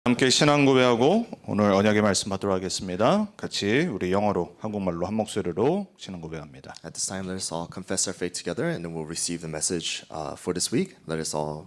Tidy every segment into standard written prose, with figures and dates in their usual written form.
함께 신앙 고백하고 오늘 언약의 말씀 받도록 하겠습니다. 같이 우리 영어로 한국말로 한 목소리로 신앙 고백합니다. At this time, let us all confess our faith together, and then we'll receive the message for this week. Let us all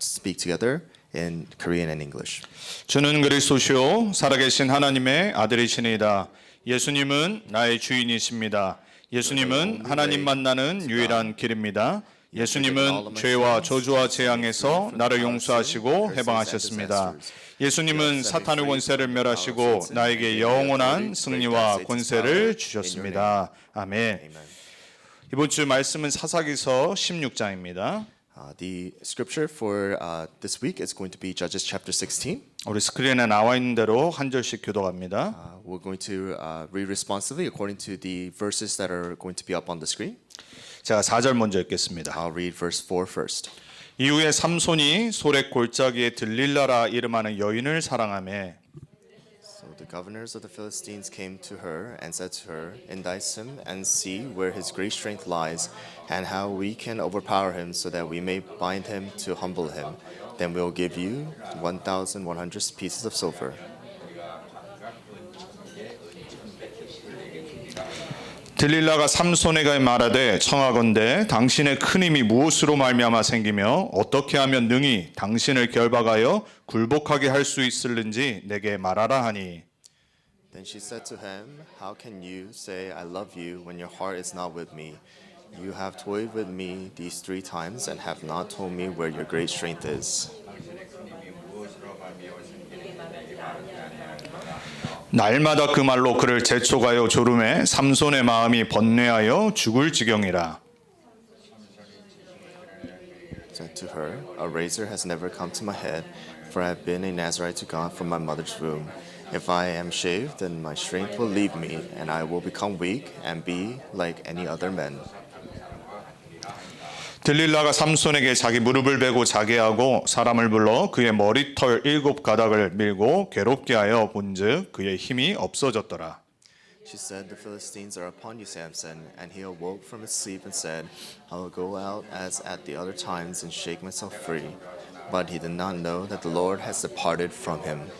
speak together in Korean and English. 주는 그리스도시요 살아계신 하나님의 아들이시니이다. 예수님은 나의 주인이십니다. 예수님은 하나님 만나는 유일한 길입니다. 예수님은 죄와 저주와 재앙에서 나를 용서하시고 해방하셨습니다. 예수님은 사탄의 권세를 멸하시고 나에게 영원한 승리와 권세를 주셨습니다. 아멘. 이번 주 말씀은 사사기서 16장입니다. The scripture for this week is going to be Judges chapter 16. 우리 스크린에 나와 있는 대로 한 절씩 교독합니다. We're going to read responsively according to the verses that are going to be up on the screen. 제가 4절 먼저 읽겠습니다. I'll read verse 4 first. 이후에 삼손이 소렉 골짜기에 들릴라라 이름하는 여인을 사랑하며 So the governors of the Philistines came to her and said to her, Indict him and see where his great strength lies, and how we can overpower him, so that we may bind him to humble him. Then we will give you 1,100 pieces of silver. 들릴라가 삼손에게 말하되 청하건대 당신의 큰 힘이 무엇으로 말미암아 생기며 어떻게 하면 능히 당신을 결박하여 굴복하게 할 수 있을는지 내게 말하라 하니 Then she said to him, How can you say I love you when your heart is not with me? You have toyed with me these 3 times and have not told me where your great strength is. 날마다 그 말로 그를 재촉하여 조름해 삼손의 마음이 번뇌하여 죽을 지경이라. Said to her, A razor has never come to my head, for I have been a Nazarite to God from my mother's womb. If I am shaved, then my strength will leave me, and I will become weak and be like any other man. 들릴라가 삼손에게 자기 무릎을 베고 자게 하고 사람을 불러 그의 머리털 7 가닥을 밀고 괴롭게 하여 본즉 그의 힘이 없어졌더라. She said, The Philistines are upon you, Samson. And he awoke from his sleep and said, I will go out as at the other times and shake myself free. But he did not know that the Lord has departed from him.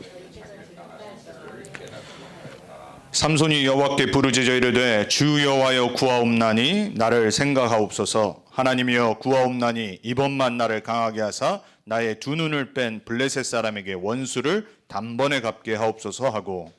삼손이 여호와께 부르짖어 이르되 주 여호와여 구하옵나니 나를 생각하옵소서. 하나님이여 구하옵나니 이번만 나를 강하게 하사 나의 2 눈을 뺀 블레셋 사람에게 원수를 단번에 갚게 하옵소서 하고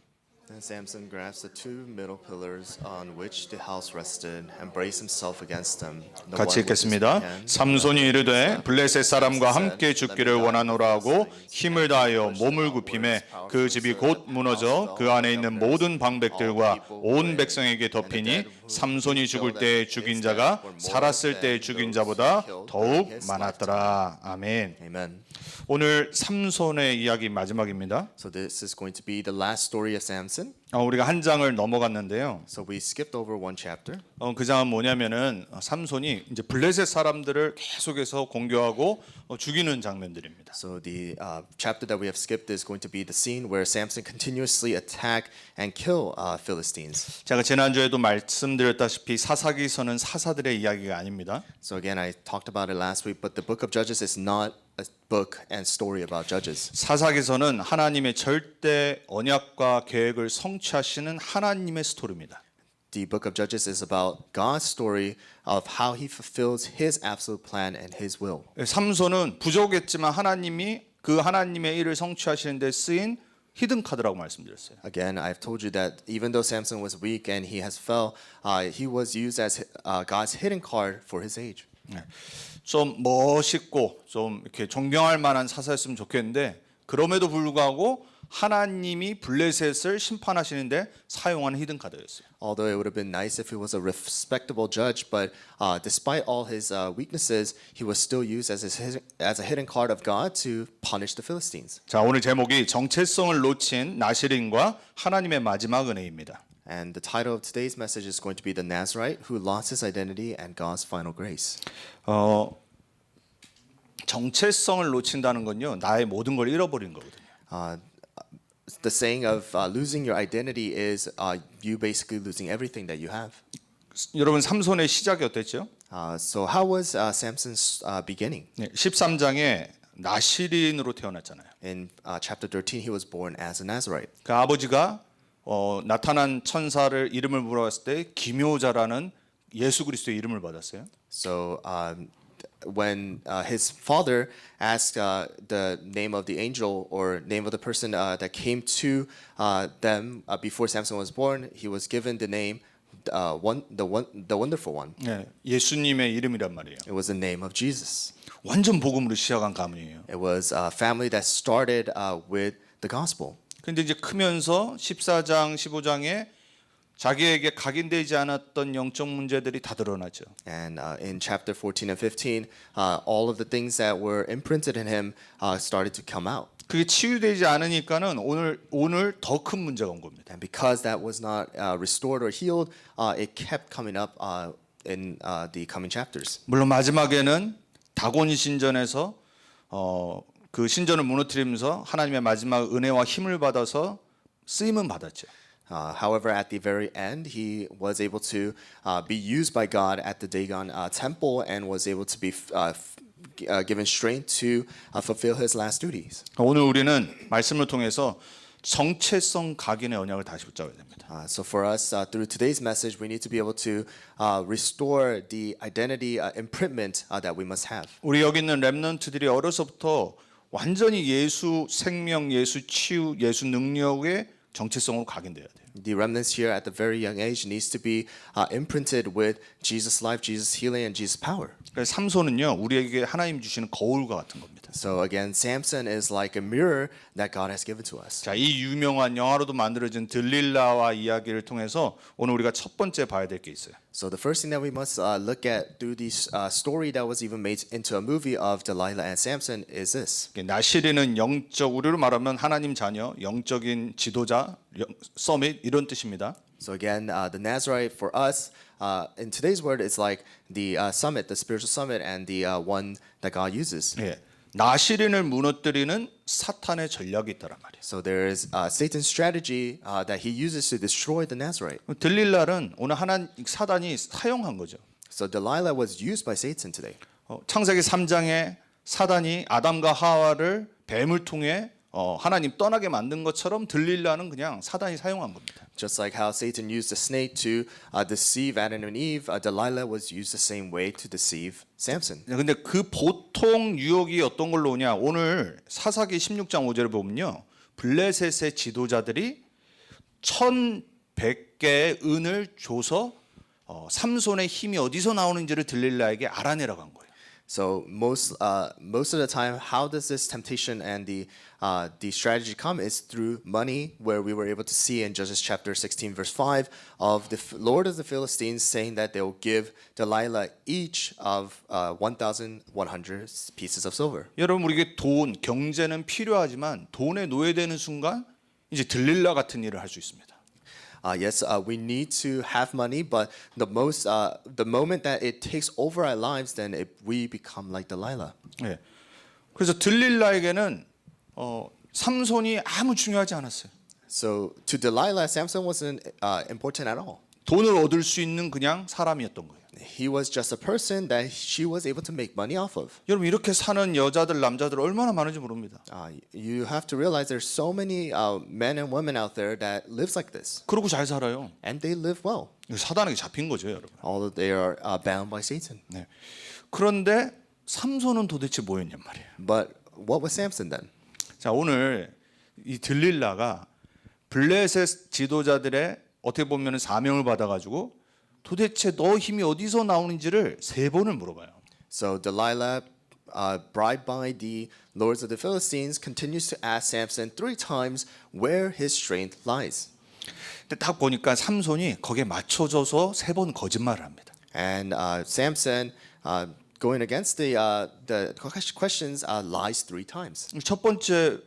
Then Samson grasped the 2 middle pillars on which the house rested and braced himself against them. 같이 읽겠습니다. 삼손이 이르되 블레셋 사람과 함께 죽기를 원하노라 하고 힘을 다하여 몸을 굽히매 그 집이 곧 무너져 그 안에 있는 모든 방백들과 온 백성에게 덮이니 삼손이 죽을 때에 죽인 자가 살았을 때에 죽인 자보다 더욱 많았더라. 아멘. Amen. 오늘 삼손의 이야기 마지막입니다. So this is going to be the last story of Samson. 우리가 한 장을 넘어갔는데요. So we skipped over 1 chapter. 그 장은 뭐냐면은 삼손이 이제 블레셋 사람들을 계속해서 공격하고 죽이는 장면들입니다. So the chapter that we have skipped is going to be the scene where Samson continuously attack and kill Philistines. 제가 지난주에도 말씀드렸다시피 사사기서는 사사들의 이야기가 아닙니다. So again, I talked about it last week, but the book of Judges is not a book and story about judges. 사사기서는 하나님의 절대 언약과 계획을 성취하시는 하나님의 스토리입니다. The book of Judges is about God's story of how he fulfills his absolute plan and his will. 삼손은 부족했지만 하나님이 그 하나님의 일을 성취하시는 데 쓰인 히든 카드라고 말씀드렸어요. Again, I've told you that even though Samson was weak and he has fell, he was used as God's hidden card for his age. 좀 멋있고 좀 이렇게 존경할 만한 사사였으면 좋겠는데 그럼에도 불구하고 하나님이 블레셋을 심판하시는데 사용하는 히든 카드였어요. Although it would have been nice if he was a respectable judge, but despite all his weaknesses, he was still used as a hidden card of God to punish the Philistines. 자, 오늘 제목이 정체성을 놓친 나시린과 하나님의 마지막 은혜입니다. And the title of today's message is going to be The Nazarite Who Lost His Identity and God's Final Grace. 정체성을 놓친다는 건요, 나의 모든 걸 잃어버린 거거든요. The saying of losing your identity is you basically losing everything that you have. 여러분 삼손의 시작이 어땠죠? So how was Samson's beginning? 네, 13장에 나시린으로 태어났잖아요. In chapter 13, he was born as a Nazarite. 그 아버지가 나타난 천사를 이름을 물어봤을 때 기묘자라는 예수 그리스도의 이름을 받았어요. So when his father asked the name of the angel or name of the person that came to them before Samson was born, he was given the name the wonderful one. 네, 예수님의 이름이란 말이에요. It was the name of Jesus. 완전 복음으로 시작한 가문이에요. It was a family that started with the gospel. 근데 이제 크면서 14장, 15장에 자기에게 각인되지 않았던 영적 문제들이 다 드러나죠. And in chapter 14 and 15, all of the things that were imprinted in him started to come out. 그게 치유되지 않으니까는 오늘 더 큰 문제가 온 겁니다. And because that was not restored or healed, it kept coming up in the coming chapters. 물론 마지막에는 다곤 신전에서 그 신전을 무너뜨리면서 하나님의 마지막 은혜와 힘을 받아서 쓰임은 받았죠. However, at the very end, he was able to be used by God at the Dagon temple and was able to be given strength to fulfill his last duties. 오늘 우리는 말씀을 통해서 정체성 각인의 언약을 다시 붙잡아야 됩니다. So for us, through today's message, we need to be able to restore the identity imprintment that we must have. 우리 여기 있는 렘넌트들이 어려서부터 완전히 예수 생명, 예수 치유, 예수 능력의 정체성으로 각인돼야 돼요. The remnants here at the very young age needs to be imprinted with Jesus' life, Jesus' healing, and Jesus' power. 그래서 삼손은요 우리에게 하나님 주시는 거울과 같은 겁니다. So again, Samson is like a mirror that God has given to us. 자, 이 유명한 영화로도 만들어진 들릴라와 이야기를 통해서 오늘 우리가 첫 번째 봐야 될 게 있어요. So the first thing that we must look at through this story that was even made into a movie of Delilah and Samson is this. 나시린은 영적 우리로 말하면 하나님 자녀, 영적인 지도자, 서밋 이런 뜻입니다. So again, the Nazarite for us in today's word is like the summit, the spiritual summit, and the one that God uses. 예, 나시린을 무너뜨리는 사탄의 전략이 있다란 말이에요. So there is Satan's strategy that he uses to destroy the Nazarite. 들릴라는 오늘 사단이 사용한 거죠. So Delilah was used by Satan today. 창세기 3장에 사단이 아담과 하와를 뱀을 통해 하나님 떠나게 만든 것처럼 들릴라는 그냥 사단이 사용한 겁니다. Just like how Satan used the snake to deceive Adam and Eve, Delilah was used the same way to deceive Samson. 근데 그 보통 유혹이 어떤 걸로 오냐? 오늘 사사기 16장 5절을 보면요. 블레셋의 지도자들이 1,100개의 은을 줘서 삼손의 힘이 어디서 나오는지를 들릴라에게 알아내라고 한 거예요. So most of the time, how does this temptation and the strategy come is through money, where we were able to see in Judges chapter 16 verse 5 of the Lord of the Philistines saying that they will give Delilah each of 1,100 pieces of silver. 여러분 우리에게 돈, 경제는 필요하지만 돈에 노예되는 순간 이제 들릴라 같은 일을 할 수 있습니다. Yes, we need to have money, but the moment that it takes over our lives, then we become like Delilah. 예. 그래서 들릴라에게는 삼손이 아무 중요하지 않았어요. So to Delilah, Samson wasn't important at all. 돈을 얻을 수 있는 그냥 사람이었던 거예요. He was just a person that she was able to make money off of. 여러분 이렇게 사는 여자들, 남자들 얼마나 많은지 모릅니다. You have to realize there's so many men and women out there that lives like this, 그러고 잘 살아요. and they live well, 사단에게 잡힌 거죠, 여러분. although they are bound by Satan. 네. 그런데 삼손은 도대체 뭐였냔 말이에요. But what was Samson then? 자, 오늘 이 들릴라가 블레셋 지도자들의 어떻게 보면 사명을 받아가지고 도대체 너 힘이 어디서 나오는지를 3번을 물어봐요. So Delilah, bribed by the lords of the Philistines, continues to ask Samson 3 times where his strength lies. 근데 딱 보니까 삼손이 거기에 맞춰져서 3번 거짓말을 합니다. And Samson, going against the questions, lies 3 times. 첫 번째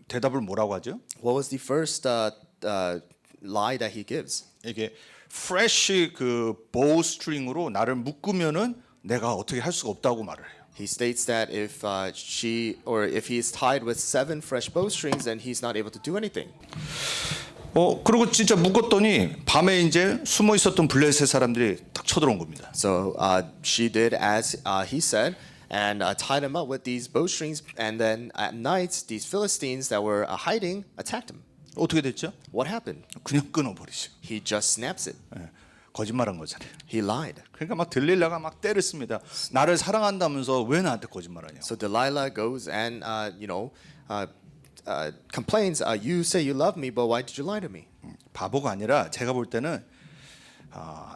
대답을 뭐라고 하죠? What was the first lie that he gives? 이게 fresh 그 bow string으로 나를 묶으면은 내가 어떻게 할 수가 없다고 말을 해요. He states that if he is tied with 7 fresh bowstrings, then he's not able to do anything. 그리고 진짜 묶었더니 밤에 이제 숨어 있었던 블레셋 사람들이 딱 쳐들어온 겁니다. So she did as he said, and tied him up with these bowstrings. And then at night, these Philistines that were hiding attacked him. 어떻게 됐죠? What happened? 그냥 끊어버리죠. He just snaps it. 예, 거짓말한 거잖아요. He lied. 그러니까 막 들릴라가 막 때를 씁니다. 나를 사랑한다면서 왜 나한테 거짓말하냐? So Delilah goes and complains. You say you love me, but why did you lie to me? 바보가 아니라 제가 볼 때는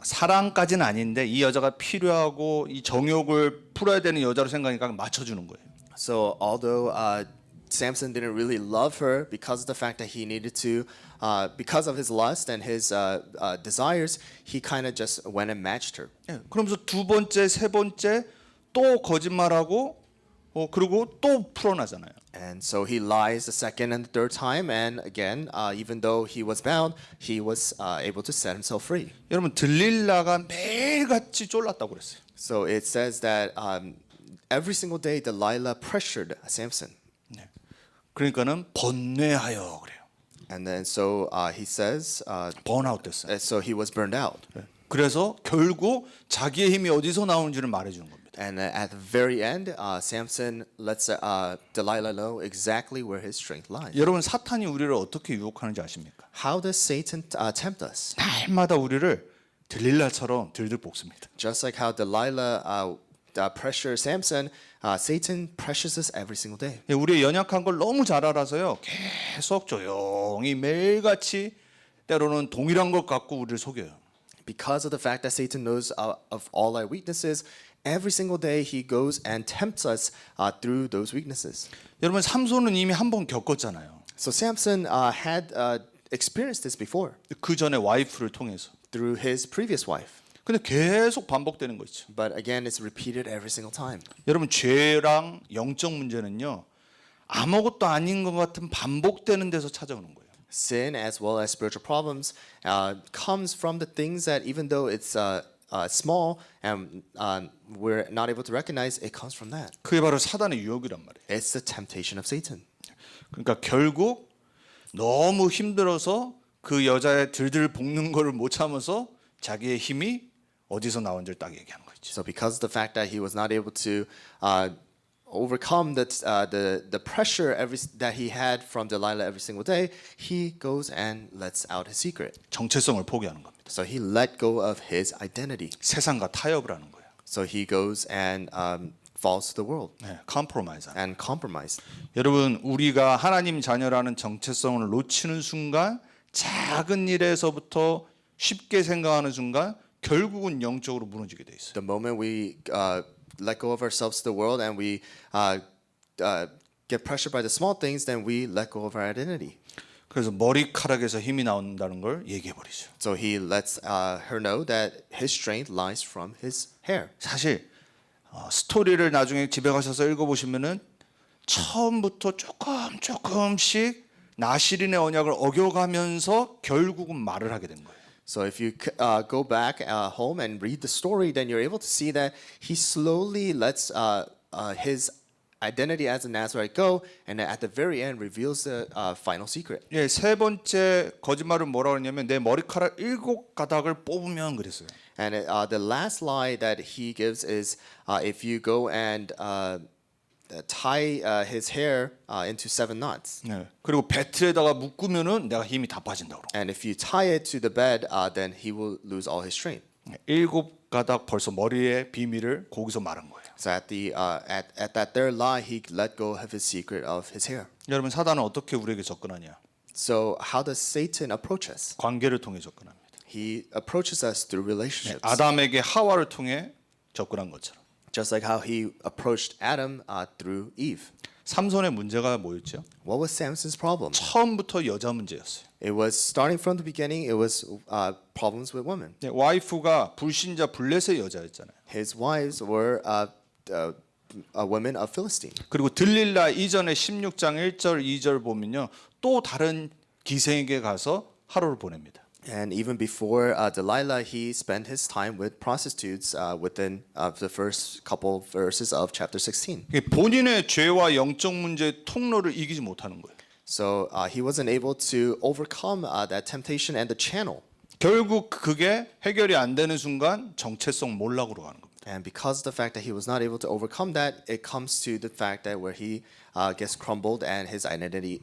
사랑까지는 아닌데 이 여자가 필요하고 이 정욕을 풀어야 되는 여자로 생각하니까 맞춰주는 거예요. So although Samson didn't really love her because of the fact that he needed to, because of his lust and his desires, he kind of just went and matched her. 예, 그러면서 두 번째, 세 번째 또 거짓말하고 그리고 또 풀어나잖아요. And so he lies the second and the third time, and again, even though he was bound, he was able to set himself free. 여러분 들릴라가 매일같이 쫄랐다고 그랬어요. So it says that every single day Delilah pressured Samson. 네. 그러니까는 번뇌하여 그래요. And then so he says, 번아웃 됐어요. so he was burned out. 그래서 결국 자기의 힘이 어디서 나오는지를 말해주는 겁니다. And at the very end, Samson lets Delilah know exactly where his strength lies. 여러분 사탄이 우리를 어떻게 유혹하는지 아십니까? How does Satan tempt us? 날마다 우리를 들릴라처럼 들들 볶습니다. Just like how Delilah pressures Samson, Satan pressures us every single day. 우리의 연약한 걸 너무 잘 알아서요. 계속 조용히 매일같이 때로는 동일한 것 갖고 우리를 속여요. Because of the fact that Satan knows of all our weaknesses, every single day he goes and tempts us through those weaknesses. 여러분 삼손은 이미 한 번 겪었잖아요. So Samson had experienced this before 그 전에 와이프를 통해서. through his previous wife. 근데 계속 반복되는 거 있죠. But again, it's repeated every single time. 여러분 죄랑 영적 문제는요. 아무것도 아닌 것 같은 반복되는 데서 찾아오는 거예요. Sin as well as spiritual problems comes from the things that even though it's small and we're not able to recognize, it comes from that. 그게 바로 사단의 유혹이란 말이에요. It's the temptation of Satan. 그러니까 결국 너무 힘들어서 그 여자의 들들 볶는 거를 못 참아서 자기의 힘이 어디서 나온지를 딱 얘기하는 거죠. So because of the fact that he was not able to overcome the pressure that he had from Delilah every single day, he goes and lets out his secret. 정체성을 포기하는 겁니다. So he let go of his identity. 세상과 타협을 하는 거예요. So he goes and falls to the world 네, 컴프로마이즈. and compromise. 여러분 우리가 하나님 자녀라는 정체성을 놓치는 순간 작은 일에서부터 쉽게 생각하는 순간 결국은 영적으로 무너지게 돼 있어요. The moment we let go of ourselves to the world and we get pressured by the small things, then we let go of our identity. 그래서 머리카락에서 힘이 나온다는 걸 얘기해 버리죠. So he lets her know that his strength lies from his hair. 사실 스토리를 나중에 집에 가셔서 읽어보시면은 처음부터 조금씩 나시린의 언약을 어겨가면서 결국은 말을 하게 된 거예요. So if you go back home and read the story, then you're able to see that he slowly lets his identity as a Nazarite go, and at the very end reveals the final secret. 예, 세 번째 거짓말은 뭐라고 했냐면 내 머리카락 7가닥을 뽑으면 그랬어요. And the last lie that he gives is if you go and tie his hair into 7 knots. 네. 그리고 배틀에다가 묶으면은 내가 힘이 다 빠진다고. And if you tie it to the bed, then he will lose all his strength. 7가닥 벌써 머리의 비밀을 거기서 말한 거예요. So at that third lie, he let go of his secret of his hair. 여러분 사단은 어떻게 우리에게 접근하냐? So how does Satan approach us? 관계를 통해 접근합니다. He approaches us through relationships. 아담에게 하와를 통해 접근한 것처럼. Just like how he approached Adam through Eve. 삼손의 문제가 뭐였죠? What was Samson's problem? 처음부터 여자 문제였어요. It was starting from the beginning. It was problems with women. 네, 와이프가 불신자 블레셋의 여자였잖아요. His wives were women of Philistine. 그리고 들릴라 이전에 16장 1절 2절 보면요. 또 다른 기생에게 가서 하루를 보냅니다. And even before Delilah, he spent his time with prostitutes within the first couple verses of chapter 16. 본인의 죄와 영적 문제의 통로를 이기지 못하는 거예요. So he wasn't able to overcome that temptation and the channel. 결국 그게 해결이 안 되는 순간 정체성 몰락으로 가는 겁니다. And because of the fact that he was not able to overcome that, it comes to the fact that where he gets crumbled and his identity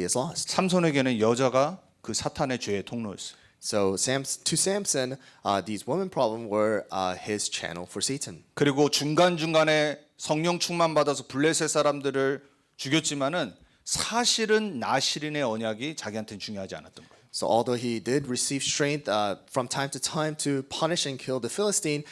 is lost. 삼손에게는 여자가 그 사탄의 죄의 통로였어요. So to Samson, these women problem were his channel for Satan. 그리고 중간중간에 성령 충만 받아서 블레셋 사람들을 죽였지만은 사실은 나실인의 언약이 자기한테는 중요하지 않았던 거예요. So although he did receive strength from time to punish and kill the Philistine,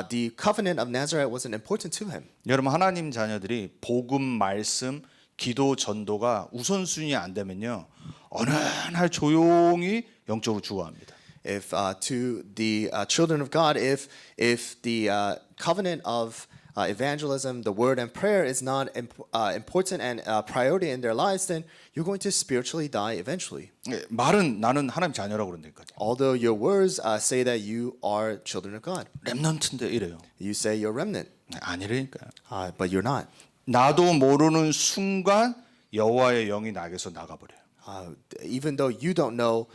the covenant of Nazareth wasn't important to him. 여러분 하나님 자녀들이 복음, 말씀, 기도, 전도가 우선순위 안 되면요 어느 날 조용히 영적으로 죽어갑니다. If to the children of God, if the covenant of evangelism, the word and prayer is not important and priority in their lives, then you're going to spiritually die eventually. 말은 나는 하나님 자녀라고 그러니까요. Although your words say that you are children of God, 렘넌트인데 이래요. you say you're remnant, 아니라니까요. but you're not. 나도 모르는 순간 여호와의 영이 나에게서 나가버려요. Even though you don't know,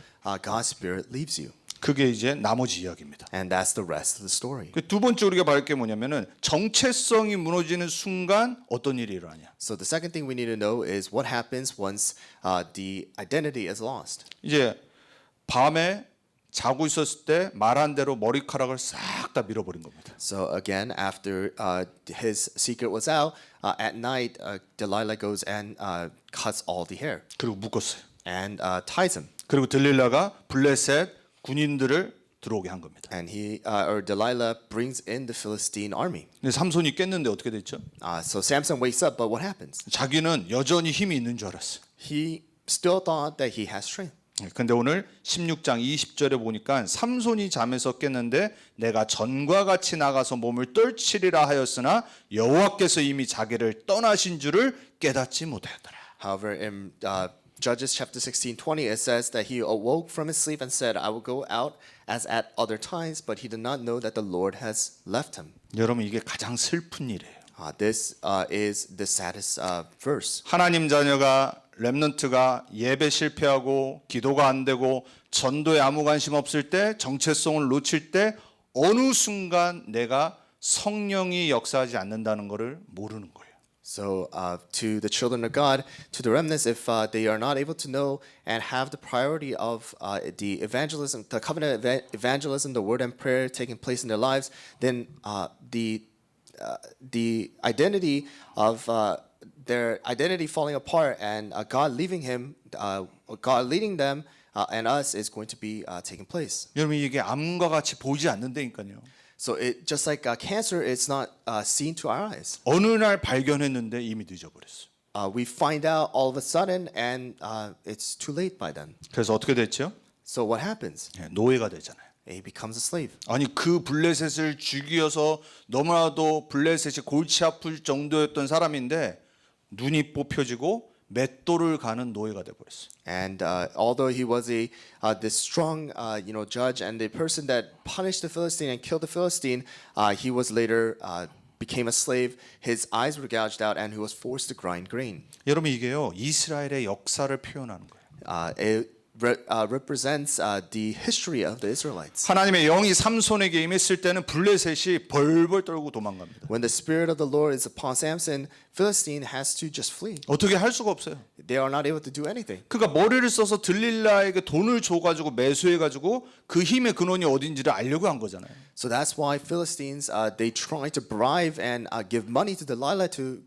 God's Spirit leaves you. 그게 이제 나머지 이야기입니다. And that's the rest of the story. 그 두 번째 우리가 봐야 할 게 뭐냐면은 정체성이 무너지는 순간 어떤 일이 일어나냐. So the second thing we need to know is what happens once the identity is lost. 이제 밤에 자고 있었을 때 말한 대로 머리카락을 싹 다 밀어버린 겁니다. So again, after his secret was out, at night Delilah goes and cuts all the hair 그리고 묶었어요. and ties him. 그리고 들릴라가 블레셋 군인들을 들어오게 한 겁니다. And Delilah brings in the Philistine army. 근데 삼손이 깼는데 어떻게 됐죠? So Samson wakes up, but what happens? 자기는 여전히 힘이 있는 줄 알았어요. He still thought that he has strength. 근데 오늘 16장 20절에 보니까 삼손이 잠에서 깼는데 내가 전과 같이 나가서 몸을 떨치리라 하였으나 여호와께서 이미 자기를 떠나신 줄을 깨닫지 못하였더라. However, in Judges chapter 16:20, it says that he awoke from his sleep and said, I will go out as at other times, but he did not know that the Lord has left him. 여러분 이게 가장 슬픈 일이에요. This is the saddest verse. 하나님 자녀가 렘넌트가 예배 실패하고 기도가 안 되고 전도에 아무 관심 없을 때 정체성을 놓칠 때 어느 순간 내가 성령이 역사하지 않는다는 것을 모르는 거예요. So to the children of God, to the remnants, if they are not able to know and have the priority of the evangelism, the covenant evangelism, the word and prayer taking place in their lives, then the identity of their identity falling apart and God leaving him, God leading them and us is going to be taking place. 여러분 이게 암과 같이 보이지 않는다니까요. So it just like cancer, it's not seen to our eyes. 어느 날 발견했는데 이미 늦어버렸어요. We find out all of a sudden, and it's too late by then. 그래서 어떻게 됐죠? So what happens? 노예가 되잖아요. He becomes a slave. 아니 그 블레셋을 죽이어서 너무나도 블레셋이 골치 아플 정도였던 사람인데 눈이 뽑혀지고 맷돌을 가는 노예가 돼버렸어요. And although he was this strong, judge and the person that punished the Philistine and killed the Philistine, he was later became a slave. His eyes were gouged out, and he was forced to grind grain. 여러분 이게요 이스라엘의 역사를 표현하는 거예요. It represents the history of the Israelites. 하나님의 영이 삼손에게 임했을 때는 블레셋이 벌벌 떨고 도망갑니다. When the spirit of the Lord is upon Samson, Philistine has to just flee. 어떻게 할 수가 없어요. They are not able to do anything. 그러니까 머리를 써서 들릴라에게 돈을 줘가지고 매수해가지고 그 힘의 근원이 어딘지를 알려고 한 거잖아요. So that's why Philistines they try to bribe and give money to Delilah to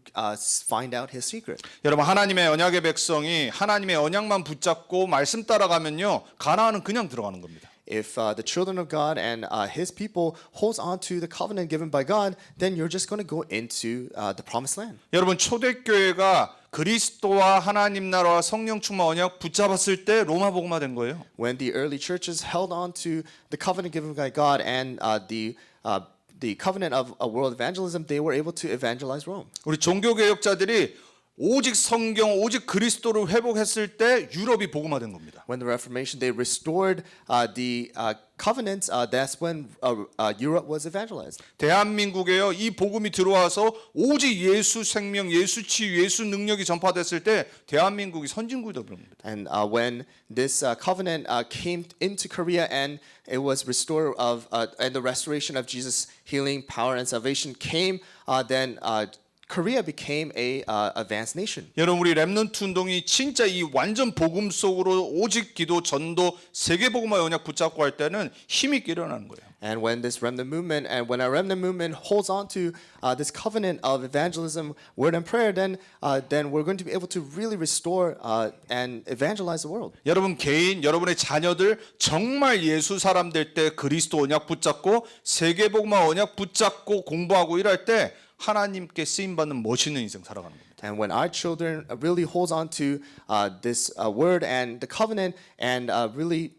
find out his secret. 여러분 하나님의 언약의 백성이 하나님의 언약만 붙잡고 말씀 따라가면요 가나안은 그냥 들어가는 겁니다. If the children of God and his people holds on to the covenant given by God, then you're just going to go into the promised land. 여러분 초대교회가 그리스도와 하나님 나라와 성령 충만 언약 붙잡았을 때 로마 복음화 된 거예요. When the early churches held on to the covenant given by God and the covenant of a world evangelism, they were able to evangelize Rome. 우리 종교개혁자들이 오직 성경, 오직 그리스도를 회복했을 때 유럽이 복음화된 겁니다. When the Reformation, they restored the covenants. That's when Europe was evangelized. 대한민국에요 이 복음이 들어와서 오직 예수 생명, 예수 치유, 예수 능력이 전파됐을 때 대한민국이 선진국이 되는 겁니다. And when this covenant came into Korea and it was restored and the restoration of Jesus' healing power and salvation came, then Korea became a advanced nation. 여러분 우리 렘넌트 운동이 진짜 이 완전 복음 속으로 오직 기도, 전도, 세계 복음화 연약 붙잡고 할 때는 힘이 있게 일어나는 거예요. And when this remnant movement and when our remnant movement holds on to this covenant of evangelism, word and prayer, then we're going to be able to really restore and evangelize the world. 여러분 개인, 여러분의 자녀들 정말 예수 사람 될 때 그리스도 언약 붙잡고 세계 복음화 언약 붙잡고 공부하고 일할 때 하나님께 쓰임 받는 멋있는 인생 살아가는 겁니다. And when our children really holds on to this word and the covenant and really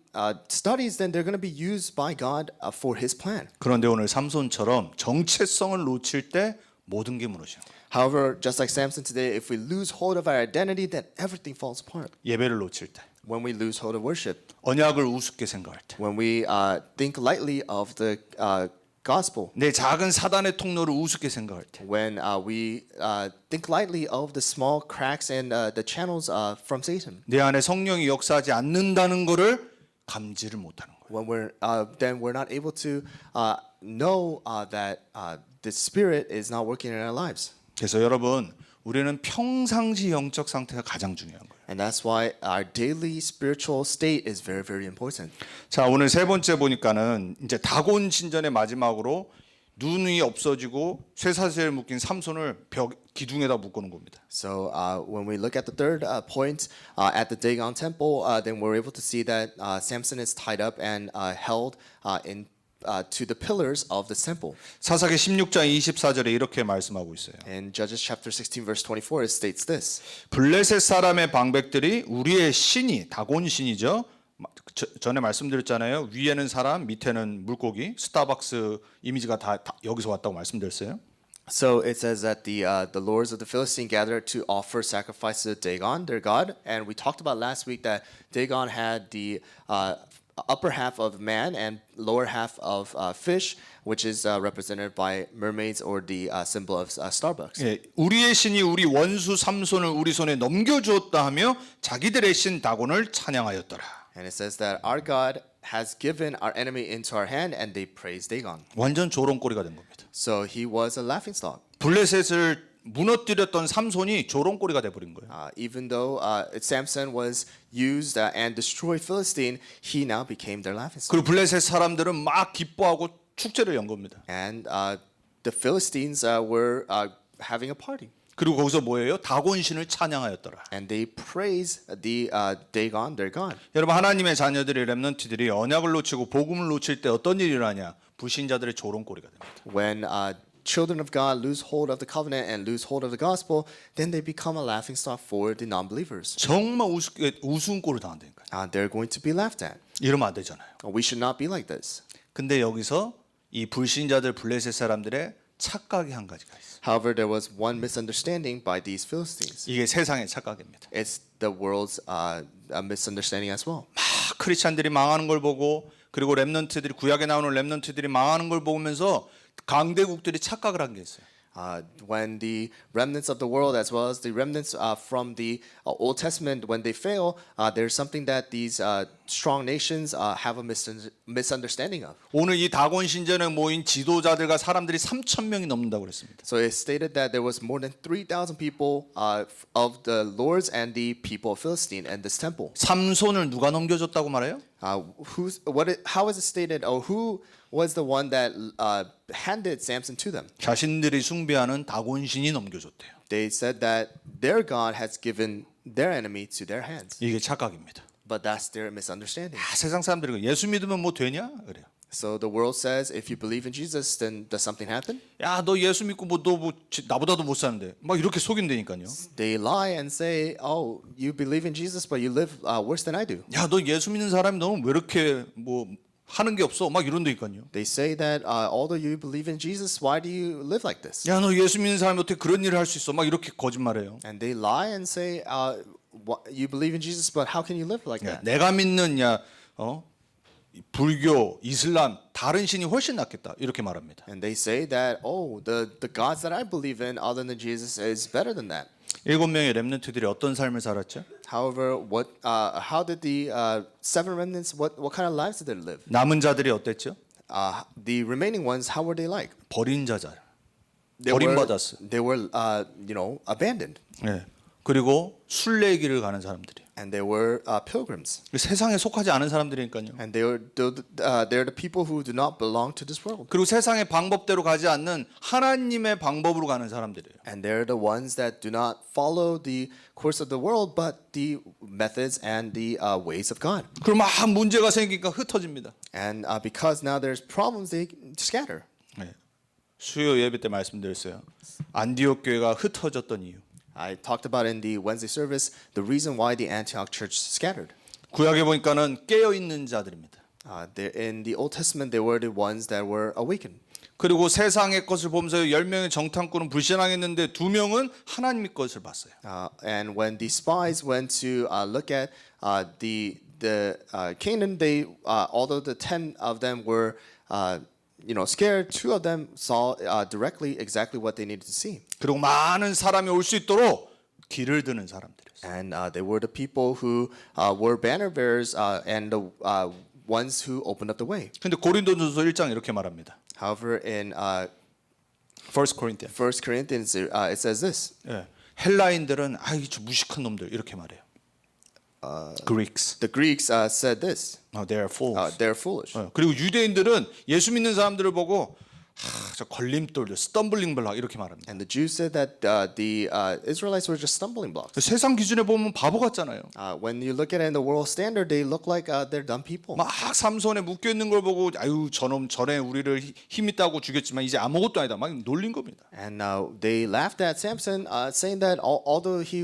studies, then they're going to be used by God for His plan. 그런데 오늘 삼손처럼 정체성을 놓칠 때 모든 게 무너지는 거예요. However, just like Samson today, if we lose hold of our identity, then everything falls apart. 예배를 놓칠 때, When we lose hold of worship, 언약을 우습게 생각할 때, when we think lightly of the gospel, 내 작은 사단의 통로를 우습게 생각할 때, when we think lightly of the small cracks and the channels from Satan, 내 안에 성령이 역사하지 않는다는 것을 감지를 못하는 거예요. when then we're not able to know that the Spirit is not working in our lives. 그래서 여러분 우리는 평상시 영적 상태가 가장 중요한 거예요. And that's why our daily spiritual state is very, very important. 자 오늘 세 번째 보니까는 이제 다곤 신전의 마지막으로 눈이 없어지고 쇠사슬 묶인 삼손을 벽 기둥에다 묶어놓은 겁니다. So when we look at the third point at the Dagon temple, then we're able to see that Samson is tied up and held to the pillars of the temple. 사사기 16장 24절에 이렇게 말씀하고 있어요. In Judges chapter 16 verse 24 it states this. 블레셋 사람의 방백들이 우리의 신이 다곤 신이죠. 전에 말씀드렸잖아요. 위에는 사람, 밑에는 물고기. 스타벅스 이미지가 다 여기서 왔다고 말씀드렸어요. So it says that the lords of the Philistine gathered to offer sacrifice to Dagon, their god, and we talked about last week that Dagon had the upper half of man and lower half of fish, which is represented by mermaids or the symbol of Starbucks. 예, 우리의 신이 우리 원수 삼손을 우리 손에 넘겨주었다 하며 자기들의 신 다곤을 찬양하였더라. And it says that our God has given our enemy into our hand, and they praised Dagon. 완전 조롱거리가 된 겁니다. So he was a laughingstock. 블레셋을 무너뜨렸던 삼손이 조롱거리가 돼버린 거예요. Even though Samson was used and destroyed Philistine, he now became their laughingstock. 그리고 블레셋 사람들은 막 기뻐하고 축제를 연 겁니다. And the Philistines were having a party. 그리고 거기서 뭐예요? 다곤 신을 찬양하였더라. And they praised the Dagon, their god. 여러분 하나님의 자녀들이 렘넌트들이 언약을 놓치고 복음을 놓칠 때 어떤 일이 일어나냐? 불신자들의 조롱거리가 됩니다. When children of God lose hold of the covenant and lose hold of the gospel, then they become a laughingstock for the non-believers. 정말 우스운 꼴을 당한다니까요. They're going to be laughed at. 이러면 안 되잖아요. We should not be like this. 근데 여기서 이 불신자들 블레셋 사람들의 착각이 한 가지가 있어요. However, there was one misunderstanding by these Philistines. 이게 세상의 착각입니다. It's the world's misunderstanding as well. 막 크리스찬들이 망하는 걸 보고 그리고 렘넌트들이 구약에 나오는 렘넌트들이 망하는 걸 보면서 강대국들이 착각을 한 게 있어요. When the remnants of the world, as well as the remnants from the Old Testament, when they fail, there's something that these strong nations have a misunderstanding of. 오늘 이 다곤 신전에 모인 지도자들과 사람들이 3천 명이 넘는다고 그랬습니다. So it stated that there was more than 3,000 people of the lords and the people of Philistine and this temple. 삼손을 누가 넘겨줬다고 말해요? How is it stated? Who was the one that handed Samson to them? 자신들이 숭배하는 다곤 신이 넘겨줬대요. They said that their God has given their enemy to their hands. 이게 착각입니다. But that's their misunderstanding. 세상 사람들이 예수 믿으면 뭐 되냐? 그래요. So the world says, if you believe in Jesus, then does something happen? 야, 너 예수 믿고 나보다도 못 사는데 막 이렇게 속인다니까요. They lie and say, oh, you believe in Jesus, but you live worse than I do. 야, 너 예수 믿는 사람이 너는 왜 이렇게 하는 게 없어. 막 이런 데니까요. They say that although you believe in Jesus, why do you live like this? 야, 너 예수 믿는 사람이 어떻게 그런 일을 할 수 있어? 막 이렇게 거짓말해요. And they lie and say, you believe in Jesus, but how can you live like 야, that? 내가 믿는 불교, 이슬람 다른 신이 훨씬 낫겠다. 이렇게 말합니다. And they say that, the gods that I believe in other than Jesus is better than that. 7명의 렘넌트들이 어떤 삶을 살았죠? However, how did the seven remnants, what kind of lives did they live? 남은 자들이 어땠죠? The remaining ones, how were they like? 버린 자들. They were, 버림받았어. they were abandoned. 네. 그리고 순례의 길을 가는 사람들이. And they were pilgrims. 세상에 속하지 않은 사람들이니까요. And they're the people who do not belong to this world. 그리고 세상의 방법대로 가지 않는 하나님의 방법으로 가는 사람들이에요. And they're the ones that do not follow the course of the world, but the methods and the ways of God. 그럼 막 문제가 생기니까 흩어집니다. And because now there's problems, they scatter. 네. 수요 예배 때 말씀드렸어요. 안디옥 교회가 흩어졌던 이유. I talked about in the Wednesday service the reason why the Antioch church scattered. 구약에 보니까는 깨어 있는 자들입니다. In the Old Testament, they were the ones that were awakened. 그리고 세상의 것을 보면서 10명의 정탐꾼은 불신앙했는데 2명은 하나님의 것을 봤어요. And when the spies went to look at the Canaan, they although the 10 of them were scared, 2 of them saw directly exactly what they needed to see. 그리고 많은 사람이 올 수 있도록 길을 드는 사람들이었어요. And they were the people who were banner bearers and the ones who opened up the way. 근데 고린도전서 1장 이렇게 말합니다. However, in 1 Corinthians. 1 Corinthians, it says this. 예. 헬라인들은 저 무식한 놈들 이렇게 말해요. Greeks. The Greeks said this. They are fools. They're foolish. 그리고 유대인들은 예수 믿는 사람들을 보고 저 걸림돌들, 스텀블링 블락 이렇게 말합니다. And the Jews said that the Israelites were just stumbling blocks. 세상 기준에 보면 바보 같잖아요. When you look at it in the world standard, they look like they're dumb people. 막 삼손에 묶여 있는 걸 보고 아유 저놈 전에 우리를 힘 있다고 죽였지만 이제 아무것도 아니다 막 놀린 겁니다. And they laughed at Samson, saying that although he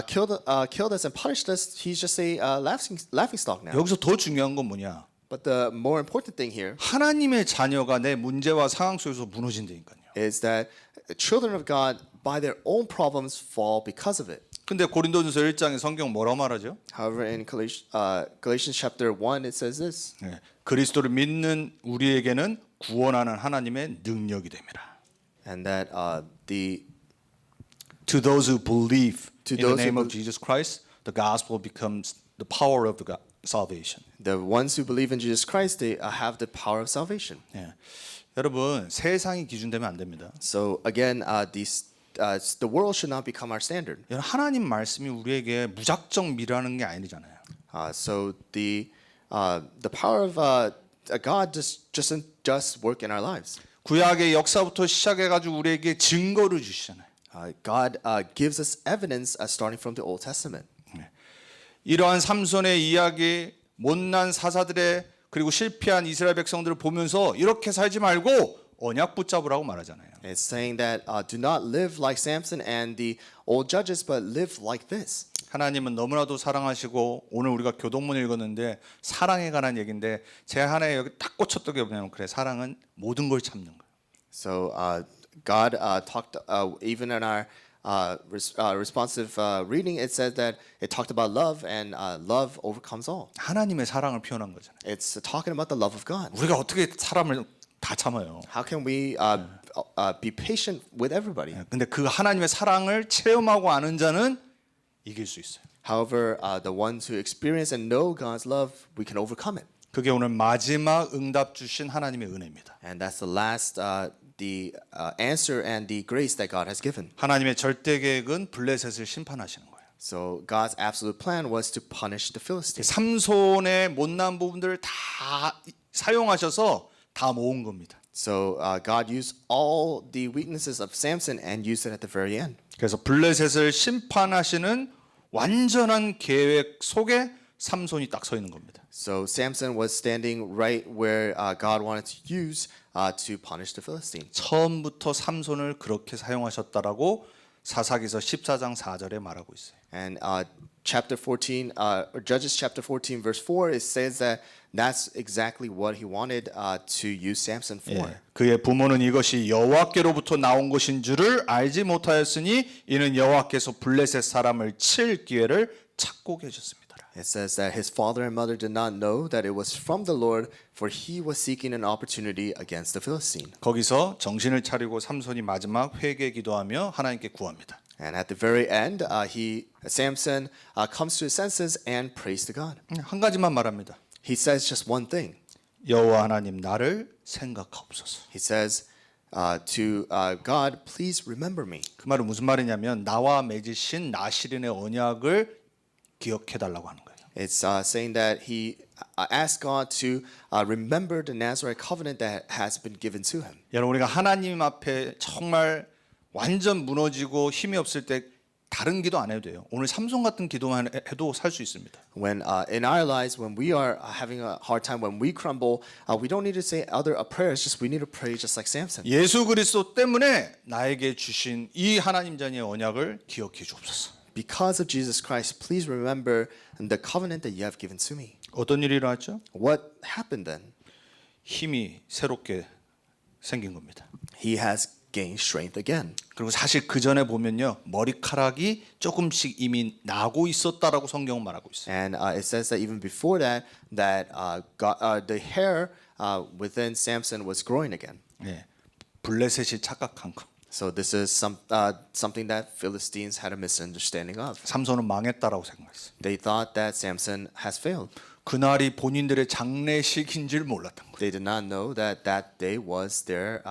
killed us and punished us, he's just a laughing stock now. 여기서 더 중요한 건 뭐냐? But the more important thing here 하나님의 자녀가 내 문제와 상황 속에서 무너진다니까요. is that children of God, by their own problems, fall because of it. 근데 고린도전서 1장에 성경 뭐라고 말하죠? However, in Galatians chapter 1, it says this. 네, 그리스도를 믿는 우리에게는 구원하는 하나님의 능력이 됨이라. And that To those who believe To in the those who name of bel- Jesus Christ, the gospel becomes the power of the salvation. the ones who believe in Jesus Christ, they have the power of salvation. 예. 여러분 세상이 기준되면 안 됩니다. So again, the world should not become our standard. 여러분, 하나님 말씀이 우리에게 무작정 미라는 게 아니잖아요. So the power of God doesn't just work in our lives. 구약의 역사부터 시작해가지고 우리에게 증거를 주시잖아요. God gives us evidence starting from the Old Testament. 이러한 삼손의 이야기, 못난 사사들의 그리고 실패한 이스라엘 백성들을 보면서 이렇게 살지 말고 언약 붙잡으라고 말하잖아요. It's saying that do not live like Samson and the old judges, but live like this. 하나님은 너무나도 사랑하시고 오늘 우리가 교동문 읽었는데 사랑에 관한 얘기인데 제 하나에 여기 딱 꽂혔던 게 뭐냐면 그래 사랑은 모든 걸 참는 거예요. So God talked even in our responsive reading. It said that it talked about love and love overcomes all. 하나님의 사랑을 표현한 거잖아요. It's talking about the love of God. 우리가 어떻게 사람을 다 참아요. How can we be patient with everybody? 근데 그 하나님의 사랑을 체험하고 아는 자는 이길 수 있어요. However, the ones who experience and know God's love, we can overcome it. 그게 오늘 마지막 응답 주신 하나님의 은혜입니다. And that's the last answer and the grace that God has given. 하나님의 절대 계획은 블레셋을 심판하시는 거예요. So God's absolute plan was to punish the Philistines. 삼손의 못난 부분들을 다 사용하셔서 다 모은 겁니다. So God used all the weaknesses of Samson and used it at the very end. 그래서 블레셋을 심판하시는 완전한 계획 속에 삼손이 딱 서 있는 겁니다. So Samson was standing right where God wanted to use to punish the Philistines. 처음부터 삼손을 그렇게 사용하셨다라고 사사기서 14장 4절에 말하고 있어요. And chapter 14, or Judges chapter 14, verse 4, it says that that's exactly what he wanted to use Samson for. 예, 그의 부모는 이것이 여호와께로부터 나온 것인 줄을 알지 못하였으니 이는 여호와께서 블레셋 사람을 칠 기회를 찾고 계셨습니다. It says that his father and mother did not know that it was from the Lord, for he was seeking an opportunity against the Philistine. 거기서 정신을 차리고 삼손이 마지막 회개 기도하며 하나님께 구합니다. And at the very end, Samson comes to his senses and prays to God. 한 가지만 말합니다. He says just one thing. 여호와 하나님 나를 생각하옵소서. He says to God, please remember me. 그 말은 무슨 말이냐면 나와 맺으신 나실인의 언약을 기억해 달라고 하는 거예요. It's saying that he asked God to remember the Nazarite covenant that has been given to him. 여러분 우리가 하나님 앞에 정말 완전 무너지고 힘이 없을 때 다른 기도 안 해도 돼요. 오늘 삼손 같은 기도만 해도 살 수 있습니다. When in our lives, when we are having a hard time, when we crumble, we don't need to say other prayers. Just we need to pray just like Samson. 예수 그리스도 때문에 나에게 주신 이 하나님 자녀의 언약을 기억해 주옵소서. Because of Jesus Christ, please remember the covenant that you have given to me. 어떤 일이 일어났죠? What happened then? 힘이 새롭게 생긴 겁니다. He has gained strength again. 그리고 사실 그 전에 보면요 머리카락이 조금씩 이미 나고 있었다라고 성경은 말하고 있어요. And it says that even before that, the hair within Samson was growing again. 네, 블레셋이 착각한 거. So this is something that Philistines had a misunderstanding of. 삼손은 망했다라고 생각했어요. They thought that Samson has failed. 그날이 본인들의 장례식인 줄 몰랐던 거예요. They did not know that that day was their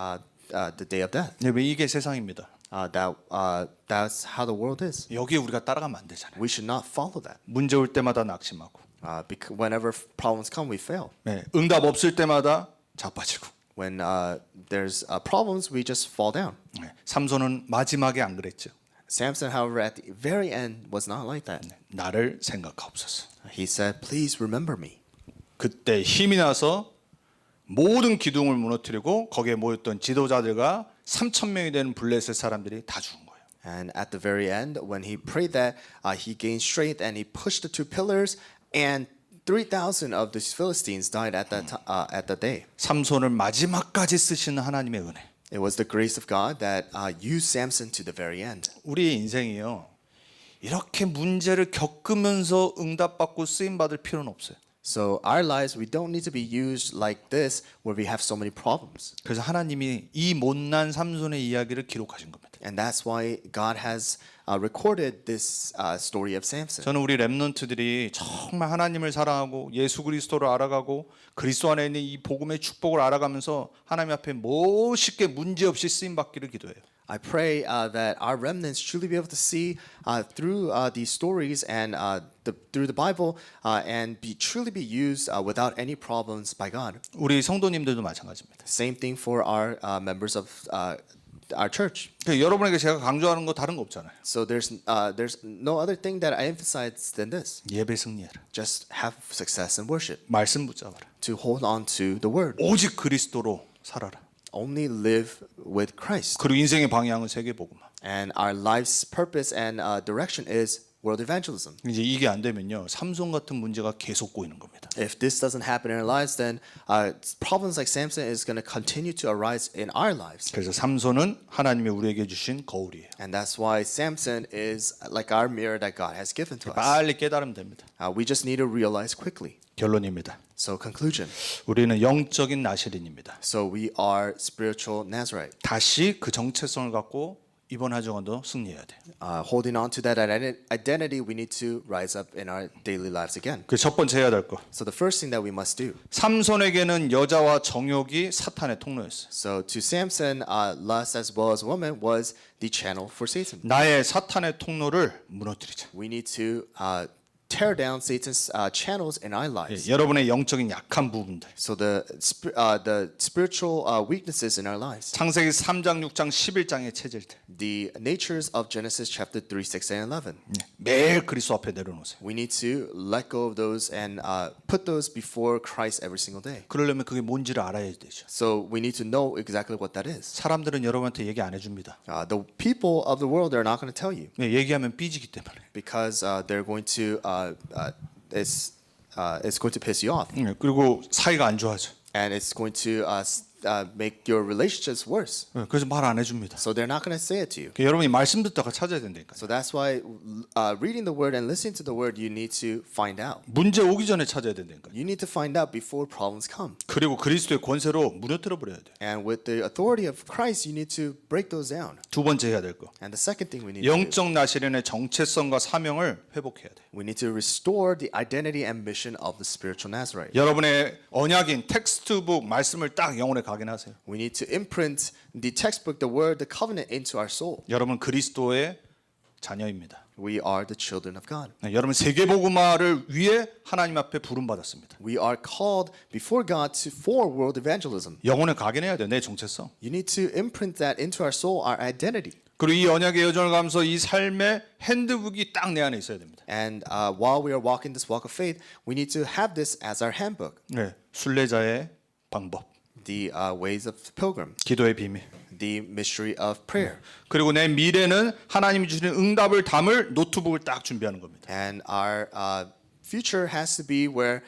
the day of death. 네, 이게 세상입니다. That's how the world is. 여기에 우리가 따라가면 안 되잖아요. We should not follow that. 문제 올 때마다 낙심하고, Because whenever problems come, we fail. 네, 응답 없을 때마다 자빠지고. When there's problems, we just fall down. 네, 삼손은 마지막에 안 그랬죠. Samson, however, at the very end was not like that. 나를 생각하옵소서. He said, "Please remember me." 그때 힘이 나서 모든 기둥을 무너뜨리고 거기에 모였던 지도자들과 3,000명이 되는 블레셋 사람들이 다 죽은 거예요. And at the very end, when he prayed that, he gained strength and he pushed the two pillars, and 3,000 of the Philistines died at that day. 삼손을 마지막까지 쓰시는 하나님의 은혜. It was the grace of God that used Samson to the very end. 우리의 인생이요. 이렇게 문제를 겪으면서 응답받고 쓰임 받을 필요는 없어요. So our lives, we don't need to be used like this, where we have so many problems. 그래서 하나님이 이 못난 삼손의 이야기를 기록하신 겁니다. And that's why God has recorded this story of Samson. 저는 우리 렘넌트들이 정말 하나님을 사랑하고 예수 그리스도를 알아가고 그리스도 안에 있는 이 복음의 축복을 알아가면서 하나님 앞에 멋있게 문제 없이 쓰임 받기를 기도해요. I pray that our remnants truly be able to see through these stories and through the Bible and truly be used without any problems by God. 우리 성도님들도 마찬가지입니다. Same thing for our members of our church. 여러분에게 제가 강조하는 거 다른 거 없잖아요. So there's no other thing that I emphasize than this. 예배 승리해라. Just have success in worship. 말씀 붙잡아라. To hold on to the word. 오직 그리스도로 살아라. Only live with Christ. 그리고 인생의 방향은 세계복음화. And our life's purpose and direction is world evangelism. 이제 이게 안 되면요 삼손 같은 문제가 계속 꼬이는 겁니다. If this doesn't happen in our lives, then problems like Samson is going to continue to arise in our lives. 그래서 삼손은 하나님이 우리에게 주신 거울이에요. And that's why Samson is like our mirror that God has given to us. 빨리 깨달으면 됩니다. We just need to realize quickly. 결론입니다. So conclusion. 우리는 영적인 나실인입니다. So we are spiritual Nazarite. 다시 그 정체성을 갖고 이번 하정원도 승리해야 돼. Holding on to that identity, we need to rise up in our daily lives again. 그 첫 번째 해야 될 거. So the first thing that we must do. 삼손에게는 여자와 정욕이 사탄의 통로였어요. So to Samson, lust as well as woman was the channel for Satan. 나의 사탄의 통로를 무너뜨리자. We need to tear down Satan's channels in our lives. 여러분의 영적인 약한 부분들. So the spiritual weaknesses in our lives. 창세기 3장, 6장, 11장의 체질들. The natures of Genesis chapter 3, 6, and 11. 매일 그리스도 앞에 내려놓으세요. We need to let go of those and put those before Christ every single day. 그러려면 그게 뭔지를 알아야 되죠. So we need to know exactly what that is. 사람들은 여러분한테 얘기 안 해줍니다. The people of the world are not going to tell you 얘기하면 삐지기 때문에. because they're going to it's going to piss you off 그리고 사이가 안 좋아져. and it's going to make your relationships worse. 그래서 말 안 해줍니다. So they're not going to say it to you. 여러분이 말씀 듣다가 찾아야 된다니까요. So that's why reading the word and listening to the word, you need to find out. 문제 오기 전에 찾아야 된다니까요. You need to find out before problems come. 그리고 그리스도의 권세로 무너뜨려 버려야 돼. And with the authority of Christ, you need to break those down. 두 번째 해야 될 거. And the second thing we need to do, 영적 나시련의 정체성과 사명을 회복해야 돼. we need to restore the identity and mission of the spiritual Nazarite. 여러분의 언약인 텍스트북 말씀을 딱 영혼에 각인하세요. We need to imprint the textbook, the word, the covenant into our soul. 여러분 그리스도의 자녀입니다. We are the children of God. 여러분 세계복음화를 위해 하나님 앞에 부름 받았습니다. We are called before God for world evangelism. 영혼에 각인해야 돼. 내 정체성. You need to imprint that into our soul, our identity. 그리고 이 언약의 여정을 가면서 이 삶의 핸드북이 딱 내 안에 있어야 됩니다. And while we are walking this walk of faith, we need to have this as our handbook. 네, 순례자의 방법, The ways of the pilgrim, 기도의 비밀. the mystery of prayer. 그리고 내 미래는 하나님이 주시는 응답을 담을 노트북을 딱 준비하는 겁니다. And our future has to be where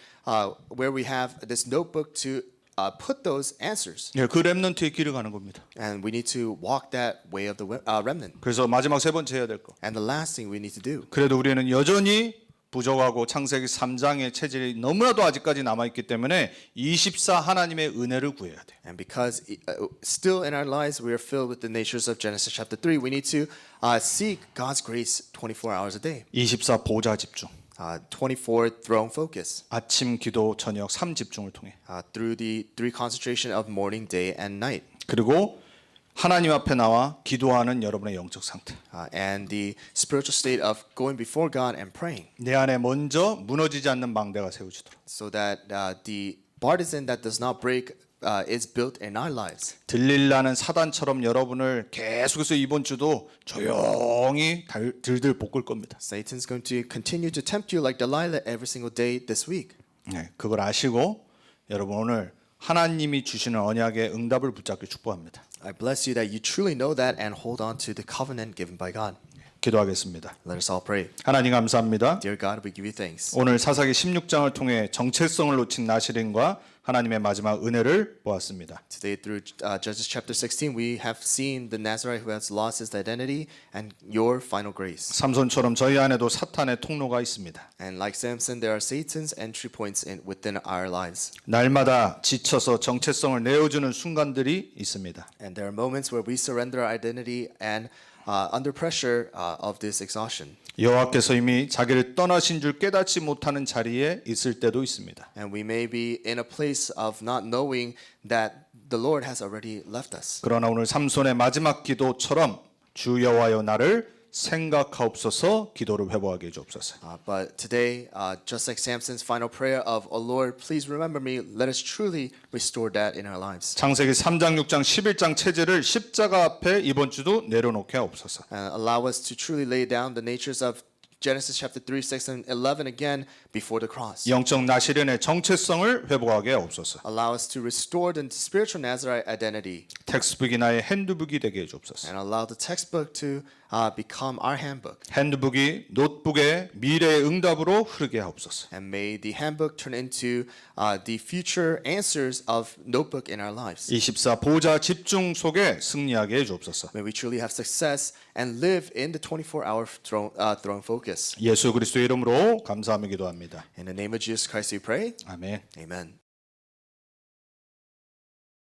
we have this notebook to put those answers. 네, 그 렘넌트의 길을 가는 겁니다. And we need to walk that way of the remnant. 그래서 마지막 세 번째 해야 될 거. And the last thing we need to do. 그래도 우리는 여전히 부족하고 창세기 3장의 체질이 너무나도 아직까지 남아있기 때문에 24 하나님의 은혜를 구해야 돼. And because still in our lives we are filled with the natures of Genesis chapter 3, we need to seek God's grace 24 hours a day. 24 보좌 집중. 24 throne focus. 아침 기도 저녁 3 집중을 통해. Through the 3 concentration of morning, day, and night. 그리고 하나님 앞에 나와 기도하는 여러분의 영적 상태. And the spiritual state of going before God and praying. 내 안에 먼저 무너지지 않는 망대가 세워지도록. So that the partisan that does not break is built in our lives. 들릴라는 사단처럼 여러분을 계속해서 이번 주도 조용히 들들 볶을 겁니다. Satan's going to continue to tempt you like Delilah every single day this week. 네, 그걸 아시고 여러분 오늘 하나님이 주시는 언약의 응답을 붙잡기 축복합니다. I bless you that you truly know that and hold on to the covenant given by God. 기도하겠습니다. Let us all pray. 하나님 감사합니다. Dear God, we give you thanks. 오늘 사사기 16장을 통해 정체성을 놓친 나시린과 하나님의 마지막 은혜를 보았습니다. Today through Judges chapter 16, we have seen the Nazarite who has lost his identity and your final grace. 삼손처럼 저희 안에도 사탄의 통로가 있습니다. And like Samson, there are Satan's entry points within our lives. 날마다 지쳐서 정체성을 내어주는 순간들이 있습니다. And there are moments where we surrender our identity and under pressure of this exhaustion. 여호와께서 이미 자기를 떠나신 줄 깨닫지 못하는 자리에 있을 때도 있습니다. And we may be in a place of not knowing that the Lord has already left us. 그러나 오늘 삼손의 마지막 기도처럼 주 여호와여 나를 생각하옵소서 기도를 회복하게 해주옵소서. But today, just like Samson's final prayer of, "Oh Lord, please remember me," let us truly restore that in our lives. 창세기 3장, 6장, 11장 체제를 십자가 앞에 이번 주도 내려놓게 하옵소서. And allow us to truly lay down the natures of Genesis chapter 3, 6, and 11 again before the cross. 영적 나시련의 정체성을 회복하게 하옵소서. Allow us to restore the spiritual Nazarite identity 텍스트북이 나의 핸드북이 되게 해주옵소서. and allow the textbook to become our handbook. 핸드북이 노트북의 미래의 응답으로 흐르게 하옵소서. And may the handbook turn into the future answers of notebook in our lives. 24 보좌 집중 속에 승리하게 해주옵소서. May we truly have success and live in the 24-hour throne focus. 예수 그리스도의 이름으로 감사하며 기도합니다. In the name of Jesus Christ we pray. 아멘. Amen.